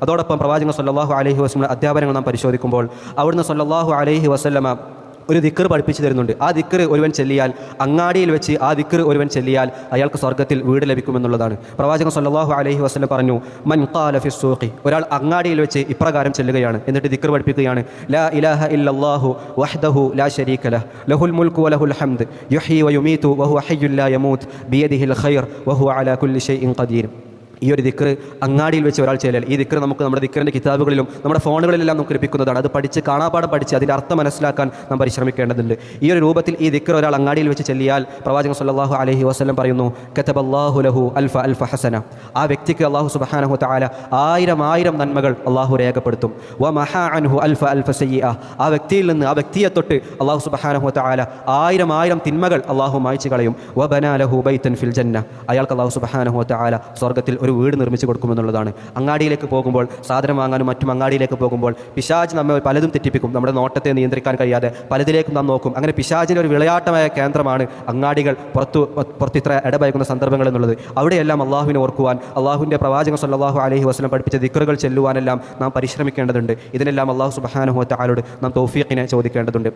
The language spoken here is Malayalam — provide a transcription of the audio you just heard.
അതോടൊപ്പം പ്രവാചകൻ സല്ലല്ലാഹു അലൈഹി വസല്ലം അധ്യാപനങ്ങൾ നാം പരിശോധിക്കുമ്പോൾ അവിടുന്ന് സല്ലല്ലാഹു അലൈഹി വസല്ലമ ഒരു ദിക്ർ പഠിപ്പിച്ചു തരുന്നുണ്ട്. ആ ദിക്ർ ഒരുവൻ ചെല്ലിയാൽ, അങ്ങാടിയിൽ വെച്ച് ആ ദിക്ർ ഒരുവൻ ചെല്ലിയാൽ അയാൾക്ക് സ്വർഗ്ഗത്തിൽ വീട് ലഭിക്കുമെന്നുള്ളതാണ്. പ്രവാചകൻ സല്ലല്ലാഹു അലൈഹി വസല്ലം പറഞ്ഞു, മൻ ഖാല ഫി സൂഖി, ഒരാൾ അങ്ങാടിയിൽ വെച്ച് ഇപ്രകാരം ചെല്ലുകയാണ്, എന്നിട്ട് ദിക്ർ പഠിപ്പിക്കുകയാണ്, ലാ ഇലാഹ ഇല്ലല്ലാഹു വഹ്ദഹു ലാ ശരീക ലഹ് ലഹുൽ മുൽക്കു വലഹുൽ ഹംദ് യുഹ്യി വയുമീതു വഹുവ ഹയ്യുൻ ലാ യമൂത് ബിയദിഹിൽ ഖൈർ വഹുവ അലാ കുല്ലി ഷൈഇൻ ഖദീർ. ഈ ഒരു ദിക്ർ അങ്ങാടിയിൽ വെച്ച് ഒരാൾ ചെയ്യൽ. ഈ ദിക്ർ നമുക്ക് നമ്മുടെ ദിക്റിൻ്റെ കിതാബുകളിലും നമ്മുടെ ഫോണുകളിലെല്ലാം നമുക്ക് ലഭിക്കുന്നതാണ്. അത് പഠിച്ച് കാണാപ്പാടം പഠിച്ച് അതിൻ്റെ അർത്ഥം മനസ്സിലാക്കാൻ നാം പരിശ്രമിക്കേണ്ടതുണ്ട്. ഈ ഒരു രൂപത്തിൽ ഈ ദിക്ർ ഒരാൾ അങ്ങാടിയിൽ വെച്ച് ചെല്ലിയാൽ പ്രവാചകൻ സല്ലല്ലാഹു അലൈഹി വസല്ലം പറയുന്നു, കതബല്ലാഹു ലഹു അൽഫ അൽഫ ഹസന, ആ വ്യക്തിക്ക് അല്ലാഹു സുബ്ഹാനഹു വതആല 1000 നന്മകൾ അല്ലാഹു രേഖപ്പെടുത്തും. വമഹാ അൻഹു അൽഫ അൽഫ സയ്യിഅ, ആ വ്യക്തിയിൽ നിന്ന്, ആ വ്യക്തിയെ തൊട്ട് അല്ലാഹു സുബ്ഹാനഹു വതആല 1000 തിന്മകൾ അല്ലാഹു മായ്ച്ചു കളയും. വബനാ ലഹു ബൈതൻ ഫിൽ ജന്ന, അയാൾക്ക് അല്ലാഹു സുബ്ഹാനഹു വതആല സ്വർഗ്ഗത്തിൽ ഒരു വീട് നിർമ്മിച്ച് കൊടുക്കുമെന്നുള്ളതാണ്. അങ്ങാടിയിലേക്ക് പോകുമ്പോൾ, സാധനം വാങ്ങാനും മറ്റും അങ്ങാടിയിലേക്ക് പോകുമ്പോൾ പിശാച് നമ്മെ പലതും തെറ്റിപ്പിക്കും. നമ്മുടെ നോട്ടത്തെ നിയന്ത്രിക്കാൻ കഴിയാതെ പലതിലേക്കും നാം നോക്കും. അങ്ങനെ പിശാചിൻ്റെ ഒരു വിളയാട്ടമായ കേന്ദ്രമാണ് അങ്ങാടികൾ, പുറത്തിത്ര ഇടപഴകുന്ന സന്ദർഭങ്ങൾ എന്നുള്ളത്. അവിടെയെല്ലാം അള്ളാഹുവിനെ ഓർക്കുവാൻ, അള്ളാഹുവിൻ്റെ പ്രവാചകൻ സല്ലല്ലാഹു അലൈഹി വസല്ലം പഠിപ്പിച്ച ദിക്റുകൾ ചെല്ലുവാനെല്ലാം നാം പരിശ്രമിക്കേണ്ടതുണ്ട്. ഇതിനെല്ലാം അള്ളാഹു സുബ്ഹാനഹു വതആലയോട് നാം തൗഫീഖിനെ ചോദിക്കേണ്ടതുണ്ട്.